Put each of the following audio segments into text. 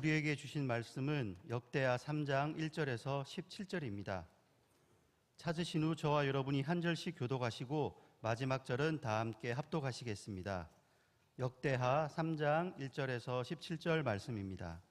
우리에게 주신 말씀은 역대하 3장 1절에서 17절입니다. 찾으신 후 저와 여러분이 한 절씩 교독하시고 마지막 절은 다 함께 합독하시겠습니다. 역대하 3장 1절에서 17절 말씀입니다.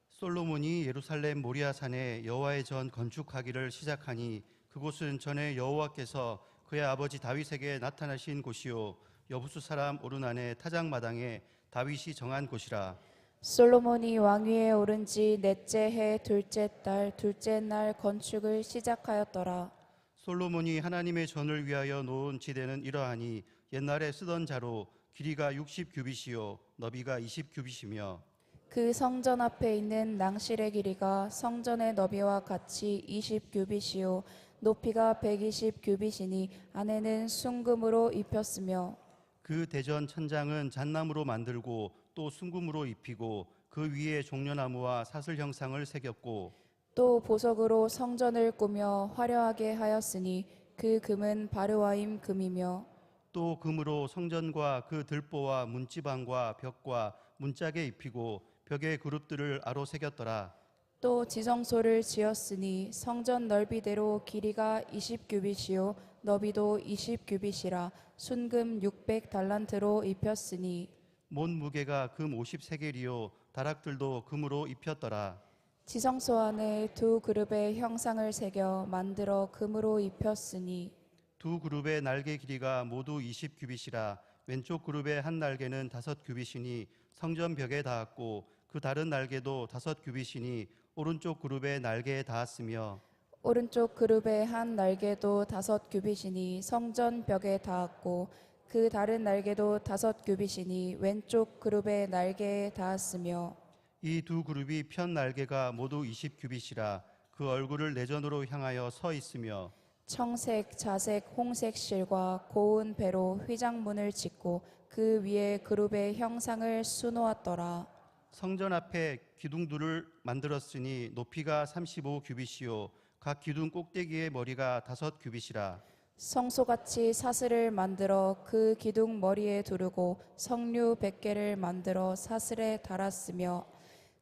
솔로몬이 예루살렘 모리아산에 여호와의 전 건축하기를 시작하니 그곳은 전에 여호와께서 그의 아버지 다윗에게 나타나신 곳이요 여부수 사람 오르난의 타작마당에 다윗이 정한 곳이라. 솔로몬이 왕위에 오른 지 넷째 해 둘째 달 둘째 날 건축을 시작하였더라. 솔로몬이 하나님의 전을 위하여 놓은 지대는 이러하니 옛날에 쓰던 자로 길이가 60규빗이요 너비가 20규빗이며 그 성전 앞에 있는 낭실의 길이가 성전의 너비와 같이 20규빗이요 높이가 120규빗이니 안에는 순금으로 입혔으며 그 대전 천장은 잣나무로 만들고 또 순금으로 입히고 그 위에 종려나무와 사슬 형상을 새겼고 또 보석으로 성전을 꾸며 화려하게 하였으니 그 금은 바르와임 금이며 또 금으로 성전과 그 들보와 문지방과 벽과 문짝에 입히고 벽에 그룹들을 아로 새겼더라. 또 지성소를 지었으니 성전 넓이대로 길이가 20규빗이요 너비도 20규빗이라 순금 600달란트로 입혔으니 못 무게가 금 50세겔이요 다락들도 금으로 입혔더라. 지성소 안에 두 그룹의 형상을 새겨 만들어 금으로 입혔으니 두 그룹의 날개 길이가 모두 20규빗이라 왼쪽 그룹의 한 날개는 5규빗이니 성전 벽에 닿았고 그 다른 날개도 5규빗이니 오른쪽 그룹의 날개에 닿았으며 오른쪽 그룹의 한 날개도 5규빗이니 성전 벽에 닿았고 그 다른 날개도 5규빗이니 왼쪽 그룹의 날개에 닿았으며 이 두 그룹이 편 날개가 모두 20규빗이라 그 얼굴을 내전으로 향하여 서 있으며 청색, 자색, 홍색 실과 고운 배로 휘장문을 짓고 그 위에 그룹의 형상을 수놓았더라. 성전 앞에 기둥들을 만들었으니 높이가 35규빗이요 각 기둥 꼭대기의 머리가 5규빗이라. 성소같이 사슬을 만들어 그 기둥 머리에 두르고 석류 100개를 만들어 사슬에 달았으며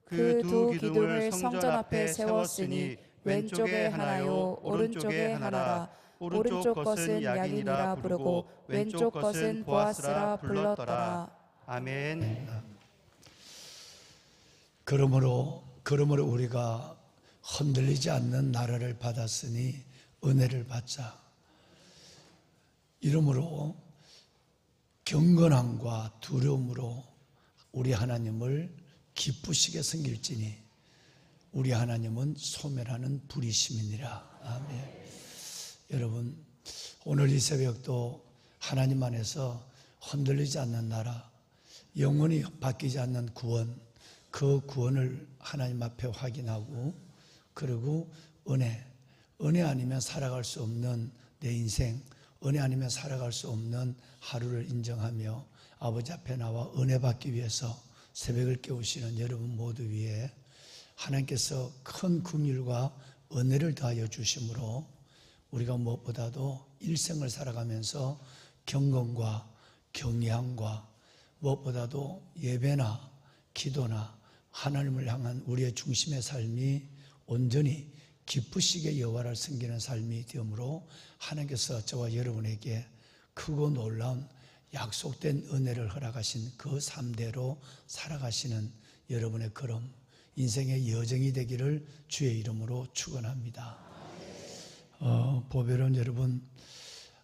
그 두 기둥을 성전 앞에 세웠으니 왼쪽에 하나요 오른쪽에 하나라. 오른쪽 것은 야긴이라 부르고 왼쪽 것은 보아스라 불렀더라. 아멘. 그러므로 우리가 흔들리지 않는 나라를 받았으니 은혜를 받자. 이러므로 경건함과 두려움으로 우리 하나님을 기쁘시게 섬길지니 우리 하나님은 소멸하는 불이심이니라. 아멘. 여러분, 오늘 이 새벽도 하나님 안에서 흔들리지 않는 나라, 영원히 바뀌지 않는 구원, 그 구원을 하나님 앞에 확인하고 그리고 은혜 아니면 살아갈 수 없는 내 인생, 은혜 아니면 살아갈 수 없는 하루를 인정하며 아버지 앞에 나와 은혜 받기 위해서 새벽을 깨우시는 여러분 모두 위에 하나님께서 큰 긍휼과 은혜를 더하여 주심으로 우리가 무엇보다도 일생을 살아가면서 경건과 경외함과 무엇보다도 예배나 기도나 하나님을 향한 우리의 중심의 삶이 온전히 기쁘시게 여호와를 섬기는 삶이 되므로 하나님께서 저와 여러분에게 크고 놀라운 약속된 은혜를 허락하신 그 삶대로 살아가시는 여러분의 걸음, 인생의 여정이 되기를 주의 이름으로 축원합니다. 보배로운 여러분,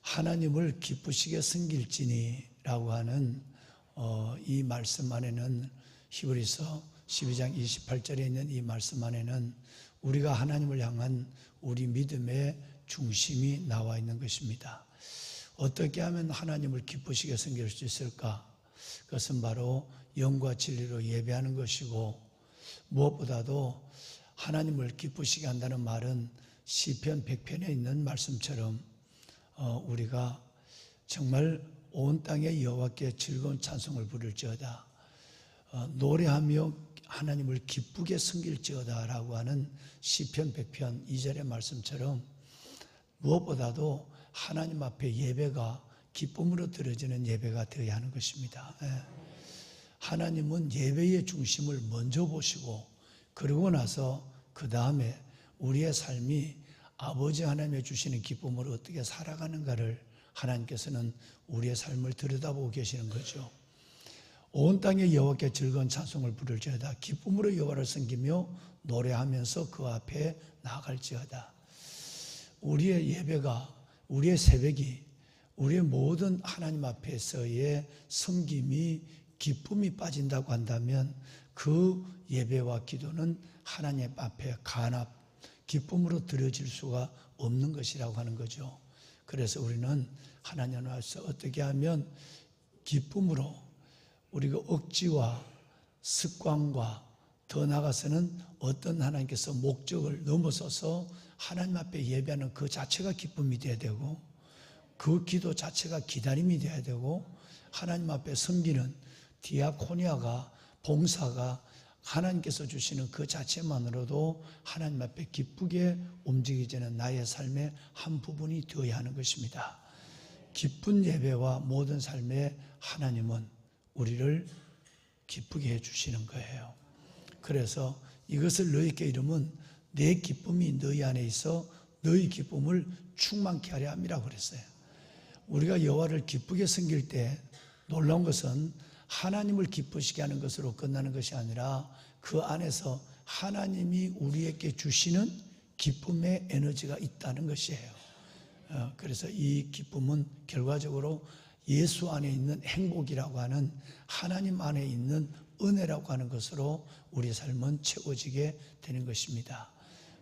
하나님을 기쁘시게 섬길지니라고 하는 이 말씀 안에는 히브리서 12장 28절에 있는 이 말씀 안에는 우리가 하나님을 향한 우리 믿음의 중심이 나와 있는 것입니다. 어떻게 하면 하나님을 기쁘시게 섬길 수 있을까? 그것은 바로 영과 진리로 예배하는 것이고 무엇보다도 하나님을 기쁘시게 한다는 말은 시편 100편에 있는 말씀처럼 우리가 정말 온 땅에 여호와께 즐거운 찬송을 부를지어다, 노래하며 하나님을 기쁘게 섬길지어다 라고 하는 시편 100편 2절의 말씀처럼 무엇보다도 하나님 앞에 예배가 기쁨으로 드려지는 예배가 되어야 하는 것입니다. 하나님은 예배의 중심을 먼저 보시고 그러고 나서 그 다음에 우리의 삶이 아버지 하나님의 주시는 기쁨으로 어떻게 살아가는가를 하나님께서는 우리의 삶을 들여다보고 계시는 거죠. 온 땅에 여호와께 즐거운 찬송을 부를지어다. 기쁨으로 여호와를 섬기며 노래하면서 그 앞에 나아갈지어다. 우리의 예배가, 우리의 새벽이, 우리의 모든 하나님 앞에서의 섬김이 기쁨이 빠진다고 한다면 그 예배와 기도는 하나님 앞에 간합, 기쁨으로 드려질 수가 없는 것이라고 하는 거죠. 그래서 우리는 하나님 앞에서 어떻게 하면 기쁨으로 우리가 억지와 습관과 더 나아가서는 어떤 하나님께서 목적을 넘어서서 하나님 앞에 예배하는 그 자체가 기쁨이 되어야 되고 그 기도 자체가 기다림이 되어야 되고 하나님 앞에 섬기는 디아코니아가 봉사가 하나님께서 주시는 그 자체만으로도 하나님 앞에 기쁘게 움직이지는 나의 삶의 한 부분이 되어야 하는 것입니다. 기쁜 예배와 모든 삶에 하나님은 우리를 기쁘게 해주시는 거예요. 그래서 이것을 너희에게 이름은 내 기쁨이 너희 안에 있어 너희 기쁨을 충만케 하려 함이라고 그랬어요. 우리가 여호와를 기쁘게 섬길 때 놀라운 것은 하나님을 기쁘시게 하는 것으로 끝나는 것이 아니라 그 안에서 하나님이 우리에게 주시는 기쁨의 에너지가 있다는 것이에요. 그래서 이 기쁨은 결과적으로 예수 안에 있는 행복이라고 하는 하나님 안에 있는 은혜라고 하는 것으로 우리 삶은 채워지게 되는 것입니다.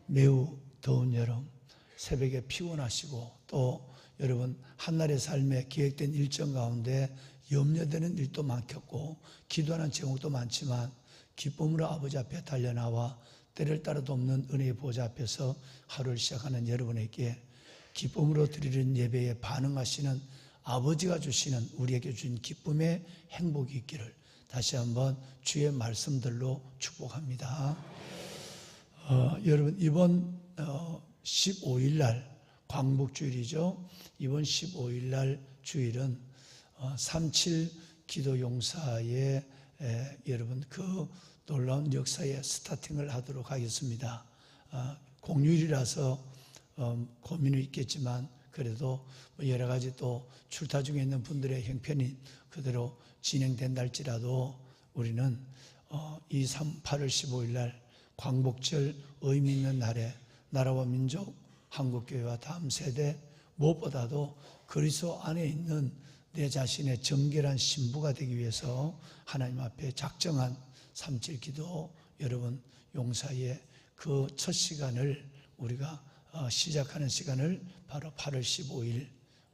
매우 더운 여름, 새벽에 피곤하시고 또 여러분 한날의 삶에 계획된 일정 가운데 염려되는 일도 많겠고 기도하는 제목도 많지만 기쁨으로 아버지 앞에 달려나와 때를 따라도 없는 은혜의 보좌 앞에서 하루를 시작하는 여러분에게 기쁨으로 드리는 예배에 반응하시는 아버지가 주시는 우리에게 주신 기쁨의 행복이 있기를 다시 한번 주의 말씀들로 축복합니다. 여러분 이번 15일 날 광복주일이죠. 이번 15일 날 주일은 37 기도용사의 여러분 그 놀라운 역사의 스타팅을 하도록 하겠습니다. 공휴일이라서 고민이 있겠지만 그래도 여러 가지 또 출타 중에 있는 분들의 형편이 그대로 진행된다 할지라도 우리는 8월 15일 날 광복절 의미 있는 날에 나라와 민족, 한국교회와 다음 세대 무엇보다도 그리스도 안에 있는 내 자신의 정결한 신부가 되기 위해서 하나님 앞에 작정한 37 기도 여러분 용사의 그 첫 시간을 우리가 시작하는 시간을 바로 8월 15일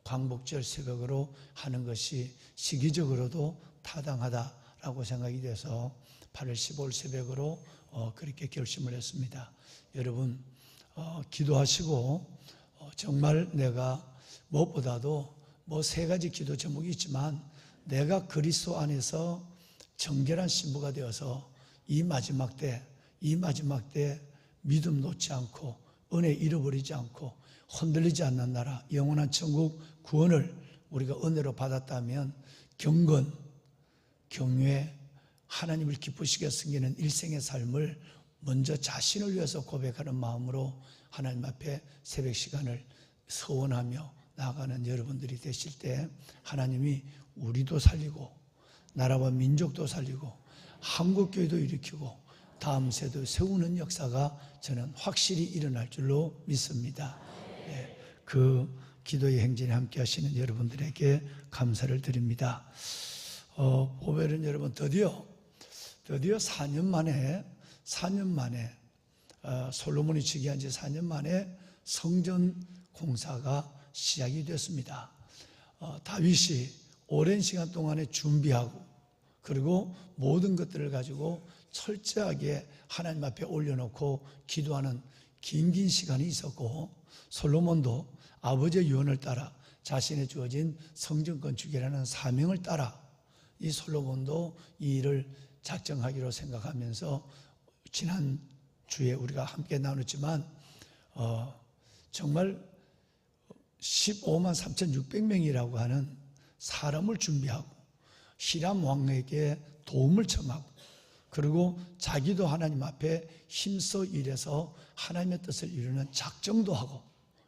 광복절 새벽으로 하는 것이 시기적으로도 타당하다라고 생각이 돼서 8월 15일 새벽으로 그렇게 결심을 했습니다. 여러분 기도하시고 정말 내가 무엇보다도 세 가지 기도 제목이 있지만 내가 그리스도 안에서 정결한 신부가 되어서 이 마지막 때 믿음 놓지 않고 은혜 잃어버리지 않고 흔들리지 않는 나라 영원한 천국 구원을 우리가 은혜로 받았다면 경건, 경외, 하나님을 기쁘시게 섬기는 일생의 삶을 먼저 자신을 위해서 고백하는 마음으로 하나님 앞에 새벽 시간을 서원하며 나아가는 여러분들이 되실 때 하나님이 우리도 살리고 나라와 민족도 살리고 한국교회도 일으키고 다음 세대 세우는 역사가 저는 확실히 일어날 줄로 믿습니다. 네, 그 기도의 행진에 함께 하시는 여러분들에게 감사를 드립니다. 보배는 여러분 드디어 4년 만에 솔로몬이 즉위한 지 4년 만에 성전 공사가 시작이 됐습니다. 다윗이 오랜 시간 동안에 준비하고 그리고 모든 것들을 가지고 철저하게 하나님 앞에 올려놓고 기도하는 긴 시간이 있었고 솔로몬도 아버지의 유언을 따라 자신의 주어진 성전 건축이라는 사명을 따라 이 솔로몬도 이 일을 작정하기로 생각하면서 지난 주에 우리가 함께 나눴지만 정말 15만 3,600명이라고 하는 사람을 준비하고 히람 왕에게 도움을 청하고 그리고 자기도 하나님 앞에 힘써 일해서 하나님의 뜻을 이루는 작정도 하고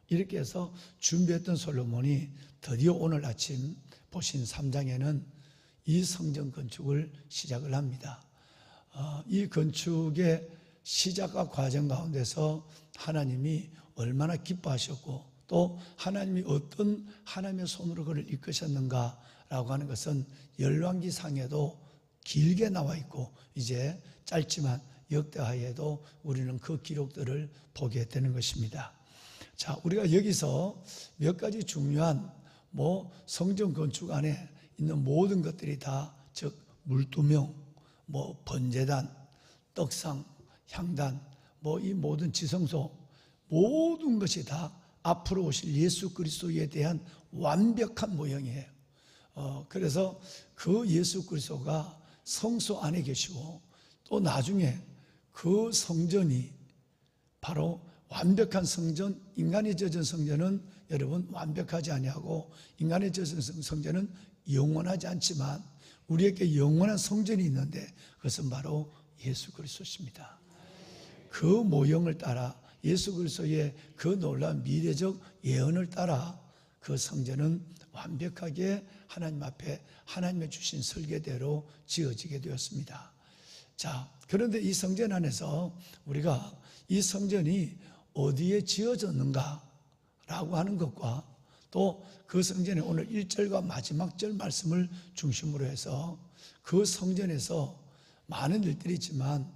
이렇게 해서 준비했던 솔로몬이 드디어 오늘 아침 보신 3장에는 이 성전 건축을 시작을 합니다. 이 건축의 시작과 과정 가운데서 하나님이 얼마나 기뻐하셨고 또 하나님이 어떤 하나님의 손으로 그를 이끄셨는가라고 하는 것은 열왕기상에도 길게 나와 있고 이제 짧지만 역대하에도 우리는 그 기록들을 보게 되는 것입니다. 자, 우리가 여기서 몇 가지 중요한 성전 건축 안에 있는 모든 것들이 다 즉 물두명, 번제단, 떡상, 향단, 이 모든 지성소 모든 것이 다 앞으로 오실 예수 그리스도에 대한 완벽한 모형이에요. 그래서 그 예수 그리스도가 성소 안에 계시고 또 나중에 그 성전이 바로 완벽한 성전, 인간이 젖은 성전은 여러분 완벽하지 아니하고 인간이 젖은 성전은 영원하지 않지만 우리에게 영원한 성전이 있는데 그것은 바로 예수 그리스도십니다. 그 모형을 따라 예수 그리스도의 그 놀라운 미래적 예언을 따라 그 성전은 완벽하게 하나님 앞에 하나님의 주신 설계대로 지어지게 되었습니다. 자, 그런데 이 성전 안에서 우리가 이 성전이 어디에 지어졌는가 라고 하는 것과 또 그 성전의 오늘 1절과 마지막 절 말씀을 중심으로 해서 그 성전에서 많은 일들이 있지만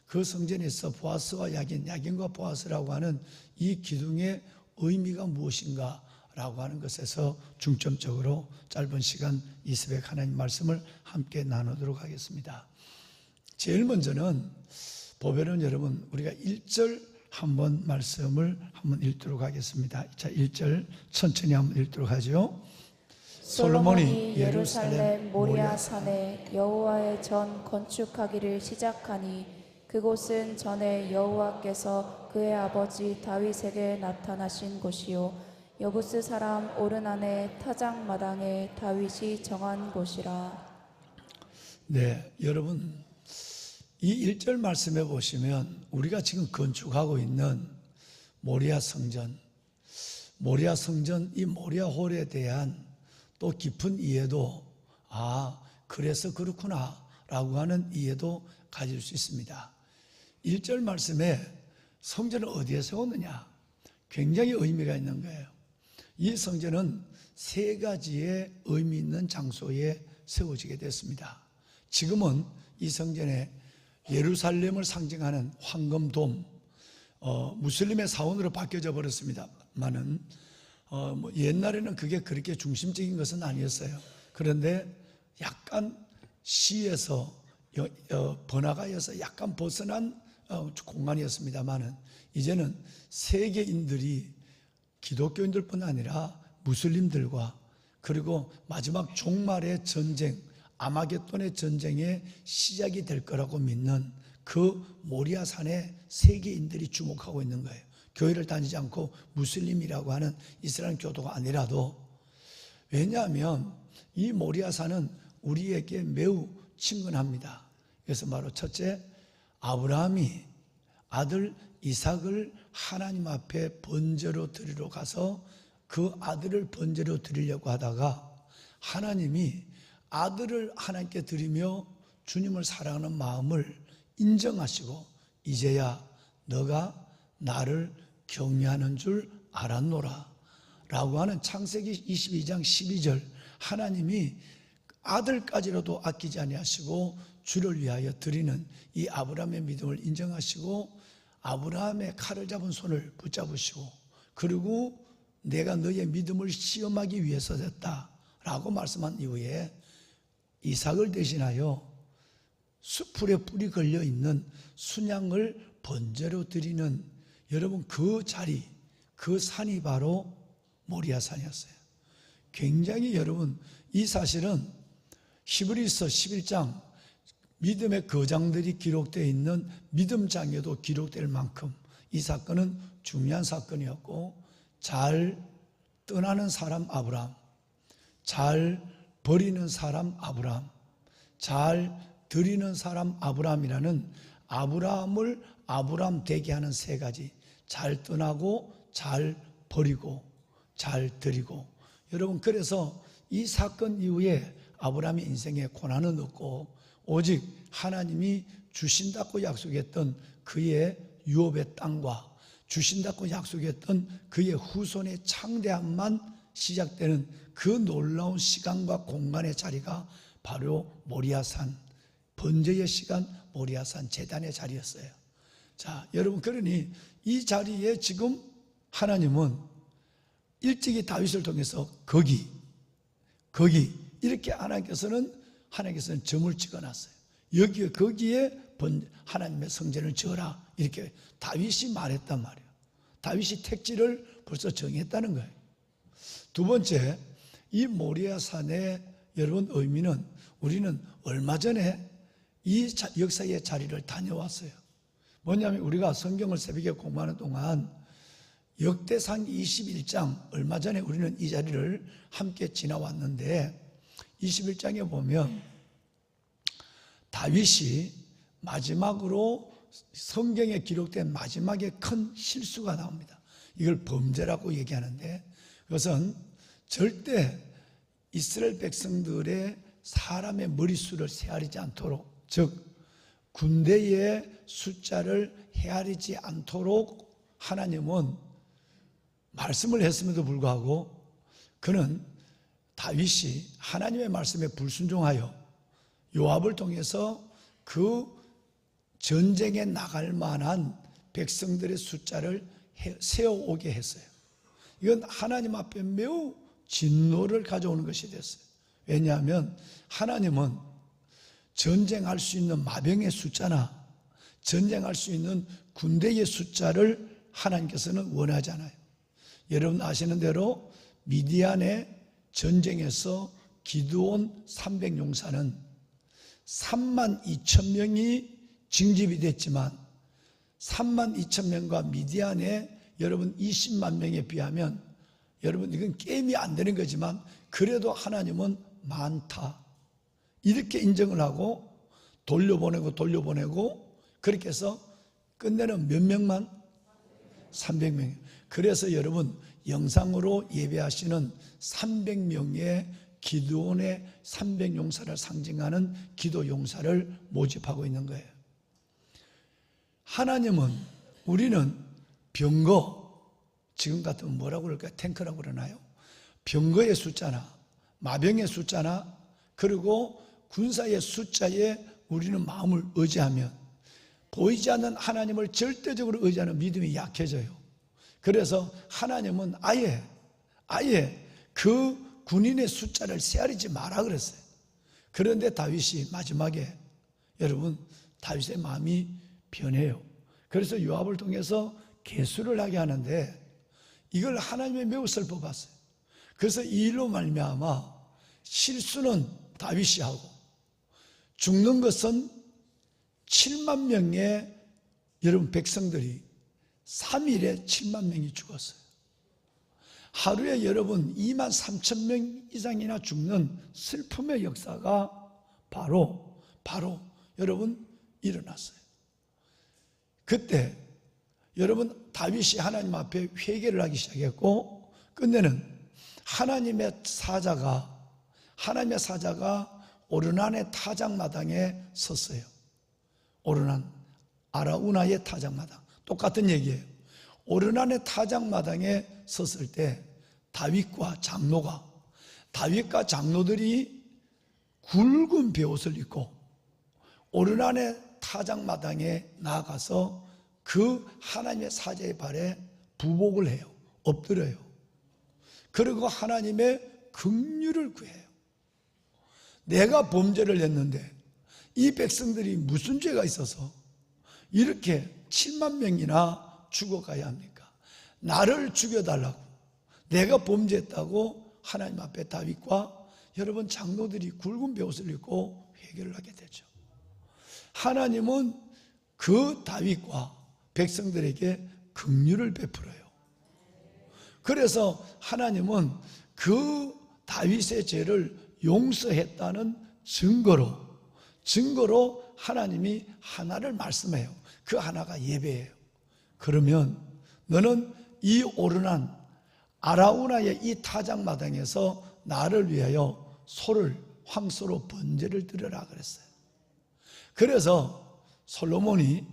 그 성전에서 보아스와 야긴, 야긴과 보아스라고 하는 이 기둥의 의미가 무엇인가 라고 하는 것에서 중점적으로 짧은 시간 이 새벽 하나님 말씀을 함께 나누도록 하겠습니다. 제일 먼저는 보배는 여러분 우리가 1절 한번 말씀을 한번 읽도록 하겠습니다. 자, 1절 천천히 한번 읽도록 하죠. 솔로몬이 예루살렘 모리아 산에 여호와의 전 건축하기를 시작하니 그곳은 전에 여호와께서 그의 아버지 다윗에게 나타나신 곳이요 여부스 사람 오르난의 타작 마당에 다윗이 정한 곳이라. 네, 여러분 이 1절 말씀에 보시면 우리가 지금 건축하고 있는 모리아 성전 이 모리아 홀에 대한 또 깊은 이해도 그래서 그렇구나 라고 하는 이해도 가질 수 있습니다. 1절 말씀에 성전을 어디에 세웠느냐 굉장히 의미가 있는 거예요. 이 성전은 세 가지의 의미 있는 장소에 세워지게 됐습니다. 지금은 이 성전에 예루살렘을 상징하는 황금돔, 무슬림의 사원으로 바뀌어져 버렸습니다만은 옛날에는 그게 그렇게 중심적인 것은 아니었어요. 그런데 약간 시에서 번화가에서 약간 벗어난 공간이었습니다만은 이제는 세계인들이 기독교인들뿐 아니라 무슬림들과 그리고 마지막 종말의 전쟁 아마겟돈의 전쟁의 시작이 될 거라고 믿는 그 모리아 산에 세계인들이 주목하고 있는 거예요. 교회를 다니지 않고 무슬림이라고 하는 이스라엘 교도가 아니라도 왜냐하면 이 모리아 산은 우리에게 매우 친근합니다. 그래서 바로 첫째 아브라함이 아들 이삭을 하나님 앞에 번제로 드리러 가서 그 아들을 번제로 드리려고 하다가 하나님이 아들을 하나님께 드리며 주님을 사랑하는 마음을 인정하시고 이제야 너가 나를 경외하는 줄 알았노라 라고 하는 창세기 22장 12절 하나님이 아들까지라도 아끼지 아니하시고 주를 위하여 드리는 이 아브라함의 믿음을 인정하시고 아브라함의 칼을 잡은 손을 붙잡으시고 그리고 내가 너의 믿음을 시험하기 위해서 됐다라고 말씀한 이후에 이삭을 대신하여 수풀에 뿔이 걸려있는 순양을 번제로 드리는 여러분 그 자리 그 산이 바로 모리아 산이었어요. 굉장히 여러분 이 사실은 히브리서 11장 믿음의 거장들이 기록되어 있는 믿음장에도 기록될 만큼 이 사건은 중요한 사건이었고 잘 떠나는 사람 아브라함 잘 버리는 사람 아브라함, 잘 드리는 사람 아브라함이라는 아브라함을 아브라함 되게 하는 세 가지, 잘 떠나고 잘 버리고 잘 드리고. 여러분, 그래서 이 사건 이후에 아브라함의 인생에 고난은 없고 오직 하나님이 주신다고 약속했던 그의 유업의 땅과 주신다고 약속했던 그의 후손의 창대함만 시작되는 그 놀라운 시간과 공간의 자리가 바로 모리아산, 번제의 시간 모리아산 제단의 자리였어요. 자, 여러분, 그러니 이 자리에 지금 하나님은 일찍이 다윗을 통해서 거기 이렇게 하나님께서는 점을 찍어놨어요. 거기에 하나님의 성전을 지어라, 이렇게 다윗이 말했단 말이에요. 다윗이 택지를 벌써 정했다는 거예요. 두 번째, 이 모리아산의 여러분 의미는, 우리는 얼마 전에 이 역사의 자리를 다녀왔어요. 뭐냐면 우리가 성경을 새벽에 공부하는 동안 역대상 21장, 얼마 전에 우리는 이 자리를 함께 지나왔는데 21장에 보면 다윗이 마지막으로 성경에 기록된 마지막에 큰 실수가 나옵니다. 이걸 범죄라고 얘기하는데, 그것은 절대 이스라엘 백성들의 사람의 머릿수를 헤아리지 않도록, 즉 군대의 숫자를 헤아리지 않도록 하나님은 말씀을 했음에도 불구하고 그는, 다윗이 하나님의 말씀에 불순종하여 요압을 통해서 그 전쟁에 나갈 만한 백성들의 숫자를 세워오게 했어요. 이건 하나님 앞에 매우 진노를 가져오는 것이 됐어요. 왜냐하면 하나님은 전쟁할 수 있는 마병의 숫자나 전쟁할 수 있는 군대의 숫자를 하나님께서는 원하지 않아요. 여러분 아시는 대로 미디안의 전쟁에서 기드온 300용사는 32,000명이 징집이 됐지만 32,000명과 미디안의 여러분 20만 명에 비하면, 여러분 이건 게임이 안 되는 거지만 그래도 하나님은 많다, 이렇게 인정을 하고 돌려보내고 그렇게 해서 끝내는 몇 명만? 300명. 그래서 여러분 영상으로 예배하시는 300명의 기드온의 300용사를 상징하는 기도용사를 모집하고 있는 거예요. 하나님은, 우리는 병거, 지금 같으면 뭐라고 그럴까요? 탱크라고 그러나요? 병거의 숫자나 마병의 숫자나 그리고 군사의 숫자에 우리는 마음을 의지하면 보이지 않는 하나님을 절대적으로 의지하는 믿음이 약해져요. 그래서 하나님은 아예 그 군인의 숫자를 세아리지 마라 그랬어요. 그런데 다윗이 마지막에, 여러분 다윗의 마음이 변해요. 그래서 요압을 통해서 계수를 하게 하는데 이걸 하나님이 매우 슬퍼 봤어요. 그래서 이 일로 말미암아 실수는 다윗이 하고 죽는 것은 7만 명의 여러분 백성들이 3일에 7만 명이 죽었어요. 하루에 여러분 2만 3천 명 이상이나 죽는 슬픔의 역사가 바로 여러분 일어났어요. 그때 여러분 다윗이 하나님 앞에 회개를 하기 시작했고, 끝내는 하나님의 사자가 오르난의 타작마당에 섰어요. 오르난 아라우나의 타작마당, 똑같은 얘기예요. 오르난의 타작마당에 섰을 때 다윗과 장로들이 굵은 베옷을 입고 오르난의 타작마당에 나아가서 그 하나님의 사자의 발에 부복을 해요. 엎드려요. 그리고 하나님의 긍휼을 구해요. 내가 범죄를 했는데 이 백성들이 무슨 죄가 있어서 이렇게 7만 명이나 죽어가야 합니까? 나를 죽여달라고, 내가 범죄했다고 하나님 앞에 다윗과 여러분 장로들이 굵은 베옷을 입고 회개를 하게 되죠. 하나님은 그 다윗과 백성들에게 긍휼을 베풀어요. 그래서 하나님은 그 다윗의 죄를 용서했다는 증거로 하나님이 하나를 말씀해요. 그 하나가 예배예요. 그러면 너는 이 오르난 아라우나의 이 타작마당에서 나를 위하여 소를 황소로 번제를 드려라 그랬어요. 그래서 솔로몬이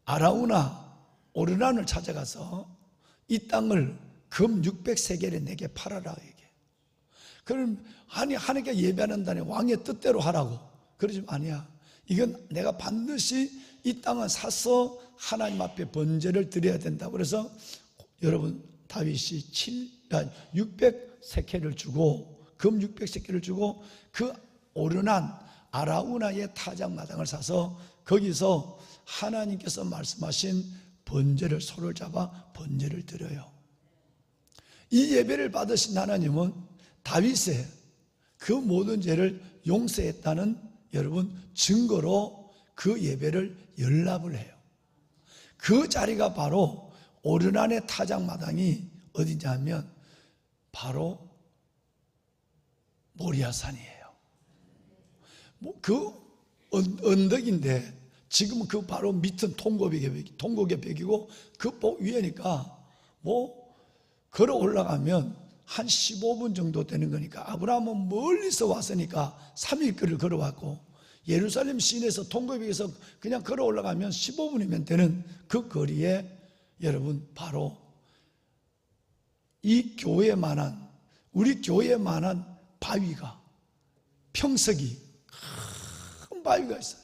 아라우나 오르난을 찾아가서 이 땅을 금 600세겔에 내게 팔아라 얘기해요. 그럼 아니 하나님께 예배한다니 왕의 뜻대로 하라고. 그러지 아니야. 이건 내가 반드시 이 땅을 사서 하나님 앞에 번제를 드려야 된다. 그래서 여러분 다윗이 600세켈을 주고 금 600세켈을 주고 그 오르난 아라우나의 타작마당을 사서 거기서 하나님께서 말씀하신 번제를 소를 잡아 번제를 드려요. 이 예배를 받으신 하나님은 다윗의 그 모든 죄를 용서했다는 여러분 증거로 그 예배를 연락을 해요. 그 자리가 바로 오르난의 타작마당이 어디냐 하면 바로 모리아산이에요. 그 언덕인데 지금은 그 바로 밑은 통곡의 벽이고 그 위에니까 걸어 올라가면 한 15분 정도 되는 거니까 아브라함은 멀리서 왔으니까 3일거리를 걸어왔고 예루살렘 시내에서 통곡에서 그냥 걸어 올라가면 15분이면 되는 그 거리에 여러분 바로 이 교회만한 우리 교회만한 바위가 평석이 큰 바위가 있어요.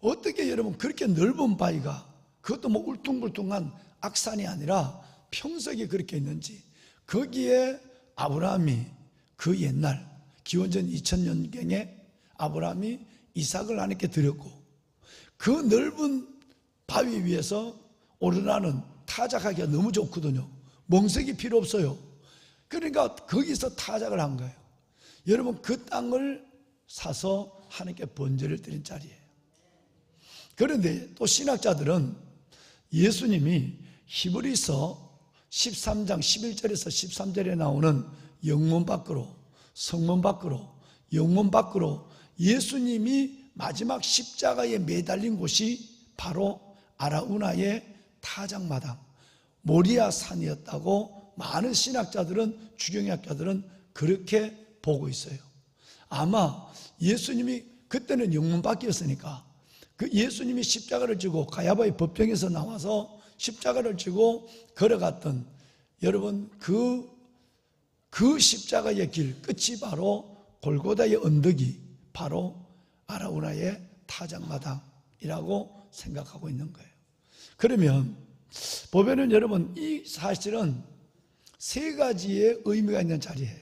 어떻게 여러분 그렇게 넓은 바위가 그것도 울퉁불퉁한 악산이 아니라 평석이 그렇게 있는지 거기에 아브라함이 그 옛날 기원전 2000년경에 아브라함이 이삭을 하나님께 드렸고 그 넓은 바위 위에서 오르나는 타작하기가 너무 좋거든요. 멍석이 필요 없어요. 그러니까 거기서 타작을 한 거예요. 여러분 그 땅을 사서 하나님께 번제를 드린 자리예요. 그런데 또 신학자들은 예수님이 히브리서 13장 11절에서 13절에 나오는 영문 밖으로 성문 밖으로 영문 밖으로 예수님이 마지막 십자가에 매달린 곳이 바로 아라우나의 타작마당 모리아 산이었다고 많은 신학자들은 주경학자들은 그렇게 보고 있어요. 아마 예수님이 그때는 영문 밖이었으니까 그 예수님이 십자가를 지고 가야바의 법정에서 나와서 십자가를 지고 걸어갔던 여러분 그 십자가의 길 끝이 바로 골고다의 언덕이 바로 아라우나의 타작마당이라고 생각하고 있는 거예요. 그러면 보면은 여러분 이 사실은 세 가지의 의미가 있는 자리예요.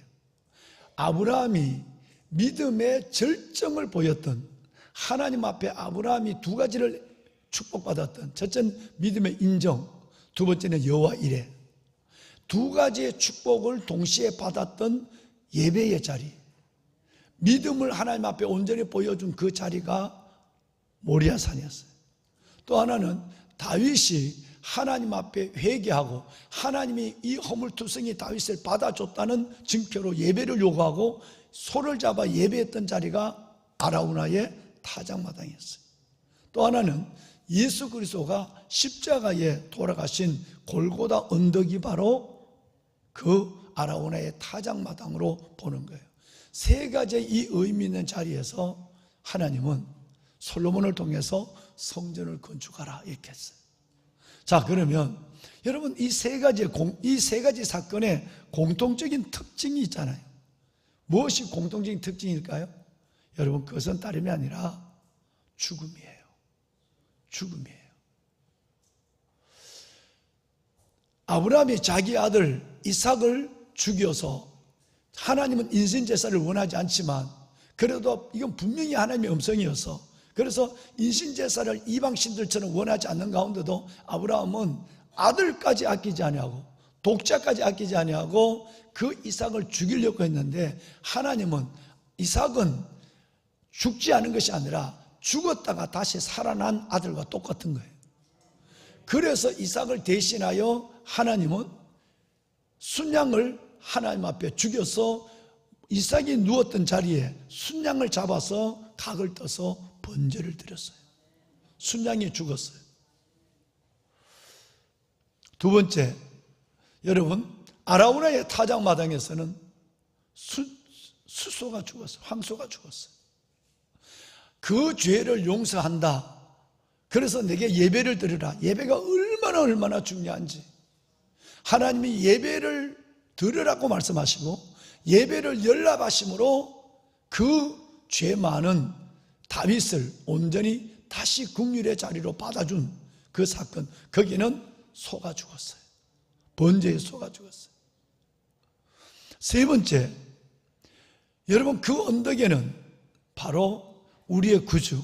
아브라함이 믿음의 절정을 보였던 하나님 앞에 아브라함이 두 가지를 축복받았던 첫째는 믿음의 인정, 두 번째는 여호와 이레. 두 가지의 축복을 동시에 받았던 예배의 자리, 믿음을 하나님 앞에 온전히 보여준 그 자리가 모리아산이었어요. 또 하나는 다윗이 하나님 앞에 회개하고 하나님이 이 허물투성이 다윗을 받아줬다는 증표로 예배를 요구하고 소를 잡아 예배했던 자리가 아라우나의 타작마당이었어요. 또 하나는 예수 그리스도가 십자가에 돌아가신 골고다 언덕이 바로 그 아라우나의 타작마당으로 보는 거예요. 세 가지의 이 의미 있는 자리에서 하나님은 솔로몬을 통해서 성전을 건축하라 이렇게 했어요. 자, 그러면 여러분 이 세 가지 사건의 공통적인 특징이 있잖아요. 무엇이 공통적인 특징일까요? 여러분 그것은 다름이 아니라 죽음이에요. 죽음이에요. 아브라함이 자기 아들 이삭을 죽여서 하나님은 인신제사를 원하지 않지만 그래도 이건 분명히 하나님의 음성이어서 그래서 인신제사를 이방신들처럼 원하지 않는 가운데도 아브라함은 아들까지 아끼지 아니하고 독자까지 아끼지 아니하고 그 이삭을 죽이려고 했는데 하나님은 이삭은 죽지 않은 것이 아니라 죽었다가 다시 살아난 아들과 똑같은 거예요. 그래서 이삭을 대신하여 하나님은 순양을 하나님 앞에 죽여서 이삭이 누웠던 자리에 순양을 잡아서 각을 떠서 번제를 드렸어요. 순양이 죽었어요. 두 번째, 여러분, 아라우나의 타작마당에서는 수소가 죽었어요. 황소가 죽었어요. 그 죄를 용서한다. 그래서 내게 예배를 드리라. 예배가 얼마나 중요한지, 하나님이 예배를 드리라고 말씀하시고 예배를 연락하심으로 그 죄 많은 다윗을 온전히 다시 국률의 자리로 받아준 그 사건, 거기는 소가 죽었어요. 번제의 소가 죽었어요. 세 번째, 여러분, 그 언덕에는 바로 우리의 구주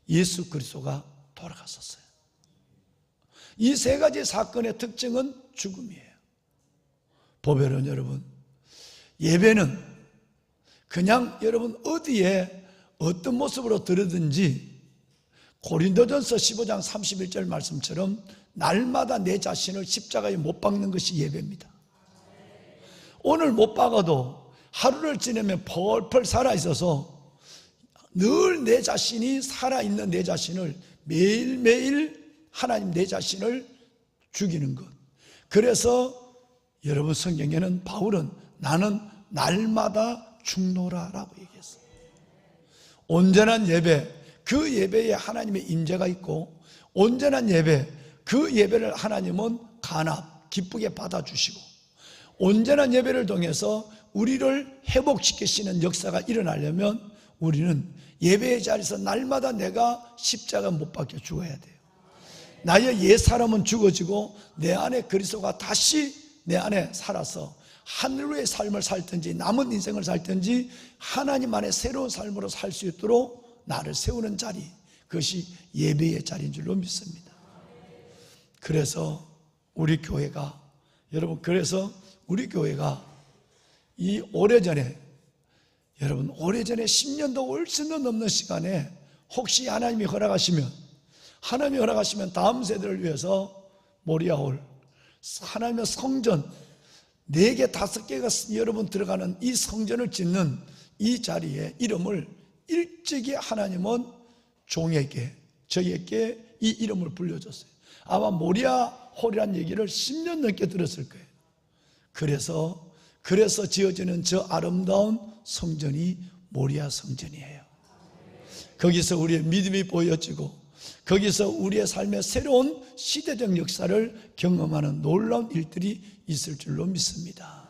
예수 그리스도가 돌아갔었어요. 이 세 가지 사건의 특징은 죽음이에요. 보배는 여러분, 예배는 그냥 여러분 어디에 어떤 모습으로 드리든지 고린도전서 15장 31절 말씀처럼 날마다 내 자신을 십자가에 못 박는 것이 예배입니다. 오늘 못 박아도 하루를 지내면 펄펄 살아있어서 늘 내 자신이 살아있는 내 자신을 매일매일 하나님 내 자신을 죽이는 것. 그래서 여러분, 성경에는 바울은 나는 날마다 죽노라라고 얘기했어요. 온전한 예배, 그 예배에 하나님의 임재가 있고, 온전한 예배, 그 예배를 하나님은 간합, 기쁘게 받아주시고, 온전한 예배를 통해서 우리를 회복시키시는 역사가 일어나려면 우리는 예배의 자리에서 날마다 내가 십자가 못 박혀 죽어야 돼요. 나의 옛사람은 죽어지고 내 안에 그리스도가 다시 내 안에 살아서 하늘의 삶을 살든지 남은 인생을 살든지 하나님 안에 새로운 삶으로 살 수 있도록 나를 세우는 자리, 그것이 예배의 자리인 줄로 믿습니다. 그래서 우리 교회가, 여러분, 그래서 우리 교회가 이 오래전에, 여러분, 오래전에 10년도 훨씬 더 넘는 시간에 혹시 하나님이 허락하시면 다음 세대를 위해서 모리아홀, 하나님의 성전 4개, 5개가 여러분 들어가는 이 성전을 짓는 이 자리에 이름을 일찍이 하나님은 종에게, 저에게 이 이름을 불려줬어요. 아마 모리아홀이라는 얘기를 10년 넘게 들었을 거예요. 그래서 지어지는 저 아름다운 성전이 모리아 성전이에요. 거기서 우리의 믿음이 보여지고 거기서 우리의 삶의 새로운 시대적 역사를 경험하는 놀라운 일들이 있을 줄로 믿습니다.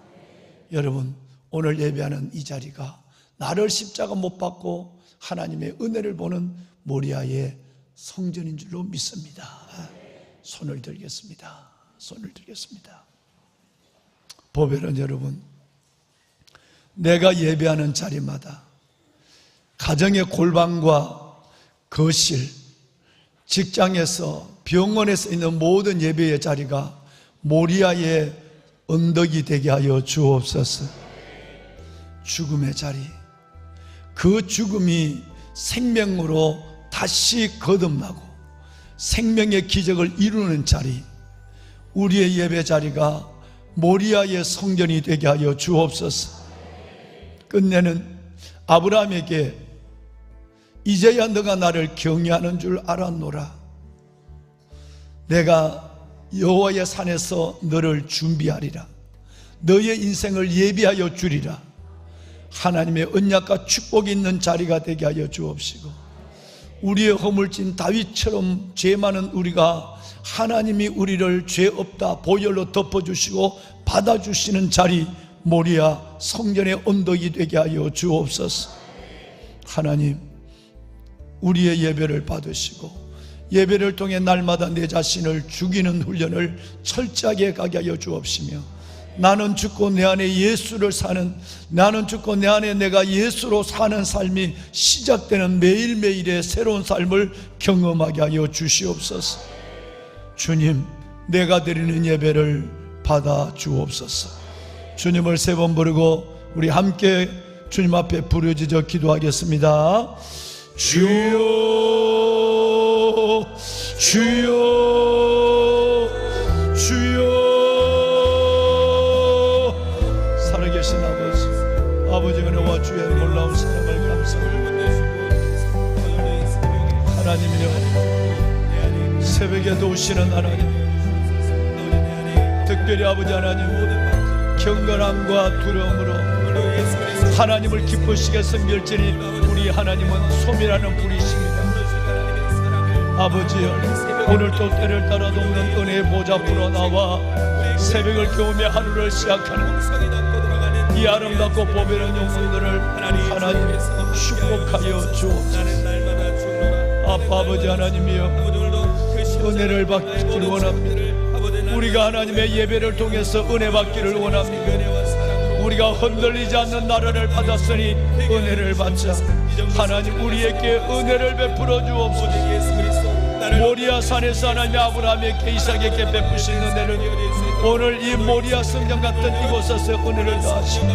여러분, 오늘 예배하는 이 자리가 나를 십자가 못 박고 하나님의 은혜를 보는 모리아의 성전인 줄로 믿습니다. 손을 들겠습니다. 손을 들겠습니다. 보배는 여러분, 내가 예배하는 자리마다 가정의 골방과 거실, 직장에서, 병원에서 있는 모든 예배의 자리가 모리아의 언덕이 되게 하여 주옵소서. 죽음의 자리, 그 죽음이 생명으로 다시 거듭나고 생명의 기적을 이루는 자리, 우리의 예배 자리가 모리아의 성전이 되게 하여 주옵소서. 끝내는 아브라함에게 이제야 너가 나를 경외하는 줄 알았노라. 내가 여호와의 산에서 너를 준비하리라. 너의 인생을 예비하여 주리라. 하나님의 언약과 축복이 있는 자리가 되게 하여 주옵시고, 우리의 허물진 다윗처럼 죄 많은 우리가 하나님이 우리를 죄 없다 보혈로 덮어주시고 받아주시는 자리, 모리아 성전의 언덕이 되게 하여 주옵소서. 하나님, 우리의 예배를 받으시고 예배를 통해 날마다 내 자신을 죽이는 훈련을 철저하게 가게 하여 주옵시며, 나는 죽고 내 안에 예수를 사는, 나는 죽고 내 안에 내가 예수로 사는 삶이 시작되는 매일매일의 새로운 삶을 경험하게 하여 주시옵소서. 주님, 내가 드리는 예배를 받아 주옵소서. 주님을 3번 부르고 우리 함께 주님 앞에 부르짖어 기도하겠습니다. 주여, 주여, 주여. 살아계신 아버지, 아버지가 하나님이여, 새벽에 도우시는 하나님, 특별히 아버지 하나님, 경건함과 두려움으로 하나님을 기쁘시게 섬길지니 우리 하나님은 소멸하는 불이십니다. 아버지여, 오늘도 때를 따라 돕는 은혜의 보좌 앞으로 나와 새벽을 경험해 하루를 시작하는 이 아름답고 보배로운 영혼들을 하나님 축복하여 주옵소서. 아버지 하나님이여, 은혜를 받기를 원합니다. 우리가 하나님의 예배를 통해서 은혜 받기를 원합니다. 우리가 흔들리지 않는 나라를 받았으니 은혜를 받자. 하나님 우리에게 은혜를 베풀어 주옵소서. 모리아 산에서 하나님 아브라함에게 이삭에게 베푸신 은혜를 오늘 이 모리아 성전 같은 이곳에서 은혜를 다하시고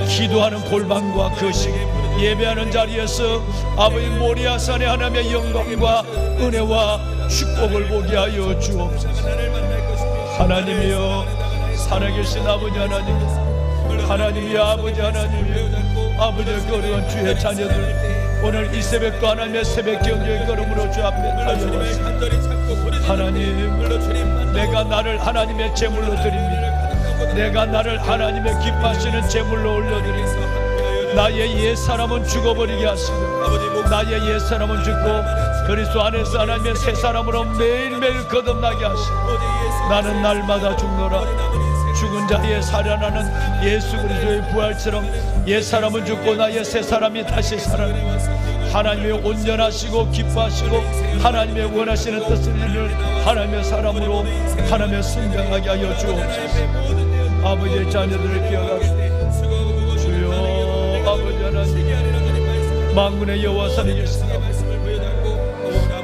기도하는 골방과 거식 예배하는 자리에서 아버지 모리아 산의 하나님의 영광과 은혜와 축복을 보게 하여 주옵소서. 하나님이여, 살아계신 아버지 하나님, 하나님이여, 아버지 하나님이여, 아버지의 거룩한 주의 자녀들 오늘 이 새벽도 하나님의 새벽 경주의 걸음으로 주 앞에 달려왔습니다. 하나님, 내가 나를 하나님의 제물로 드립니다. 내가 나를 하나님의 기뻐하시는 제물로 올려드립니다. 나의 옛사람은 죽어버리게 하시고 나의 옛사람은 죽고 그리스도 안에서 하나님의 새 사람으로 매일매일 거듭나게 하시고 나는 날마다 죽노라. 죽은 자리에 살아나는 예수 그리스도의 부활처럼 옛사람은 죽고 나의 새 사람이 다시 살아나 하나님의 온전하시고 기뻐하시고 하나님의 원하시는 뜻을 이룰 하나님의 사람으로 하나님의 승장하게 하여 주옵소서. 아버지의 자녀들을 기억하시고 주여, 아버지 하나님, 만군의 여호와 살아계신 아버지,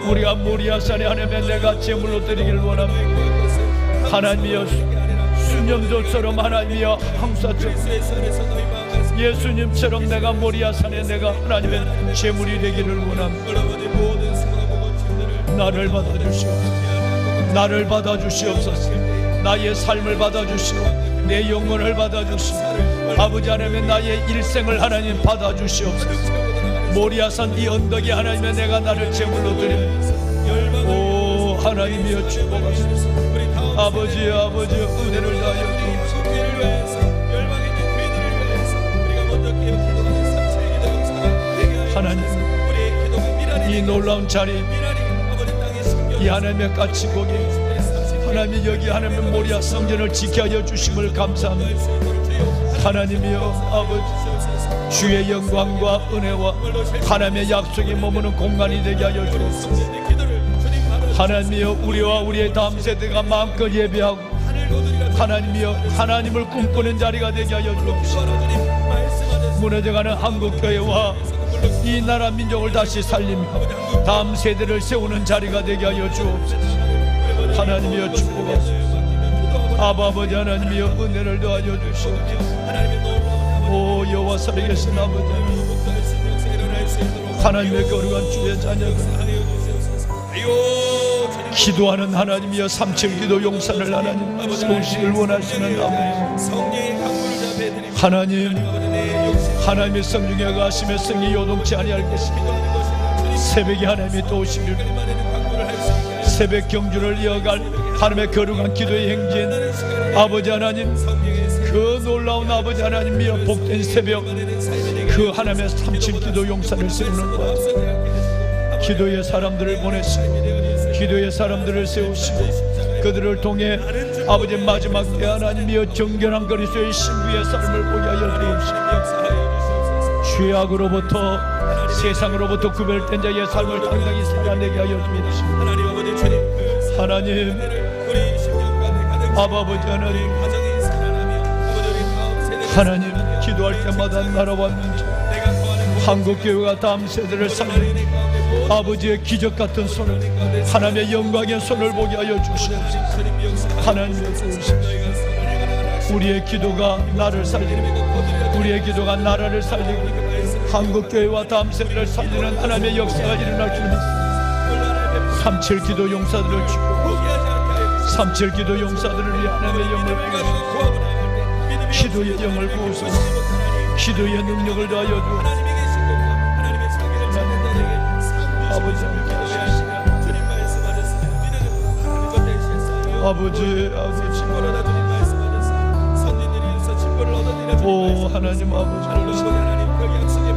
우리가 모리아산에 하나님의 내가 제물로 드리기를 원합니다. 하나님이여, 순념조처럼 하나님이여, 항사처럼 예수님처럼 내가 모리아산에 내가 하나님의 제물이 되기를 원합니다. 나를 받아주시옵소서. 나를 받아주시옵소서. 나의 삶을 받아주시옵소서. 내 영혼을 받아주시옵소서. 아버지 하나님의 나의 일생을 하나님 받아주시옵소서. 모리아산 이 언덕에 하나님의 내가 나를 제물로 드립니다. 오 하나님이여, 축복하소서. 아버지 은혜를 다하여 주옵소서. 하나님, 이 놀라운 자리, 이 하나님의 까치고기, 하나님이 여기 하나님의 모리아 성전을 지켜하여 주심을 감사합니다. 하나님이여, 아버지, 주의 영광과 은혜와 하나님의 약속이 머무는 공간이 되게 하여 주옵소서. 하나님이여, 우리와 우리의 다음 세대가 마음껏 예배하고 하나님이여, 하나님을 꿈꾸는 자리가 되게 하여 주옵소서. 무너져가는 한국교회와 이 나라 민족을 다시 살리며 다음 세대를 세우는 자리가 되게 하여 주옵소서. 하나님이여, 축복하소서. 아버지 하나님이여, 은혜를 더하여 주시옵소서. 오 여호와 살아계신 아버지 하나님의 거룩한 주의 자녀들, 기도하는 하나님이여, 3.7기도 용산을 하나님 세우시길 원하시는 아버지 하나님, 하나님의 성중에 가심에 성이 요동치 아니할 것입니다. 새벽에 하나님이 또 오시기를 새벽 경주를 이어갈 하나님의 거룩한 기도의 행진 아버지 하나님, 그 놀라운 아버지 하나님이여, 복된 새벽 그 하나님의 3.7기도 용사를 세우는 것, 기도의 사람들을 보내시고 기도의 사람들을 세우시고 그들을 통해 아버지 마지막 때 하나님이여, 정결한 그리스도의 신부의 삶을 보게 하여 주옵시고 죄악으로부터 세상으로부터 구별된 자의 삶을 당당히 살아내게 하여 주옵시고 하나님, 아버지 하나님, 하나님, 기도할 때마다 나라와 민족 한국교회가 다음 세대를 살리는 아버지의 기적같은 손을, 하나님의 영광의 손을 보게 하여 주시옵소서. 하나님의 도우시옵소서. 우리의 기도가 나를 살리고 우리의 기도가 나라를 살리고 한국교회와 다음 세대를 살리는 하나님의 역사가 일어날 줄 믿습니다. 3.7기도 용사들을 주고 3.7기도 용사들을 위해 하나님의 영을 부으시고 기도의 영을 부으소서. 기도의 능력을 더하여 주옵소서. 아버지 함께 하시옵소서. 아버지 증거를 주님 말씀하셔서 선진들이 있어 증거를 얻어내려 오 하나님 아버지 하나님 그 약속의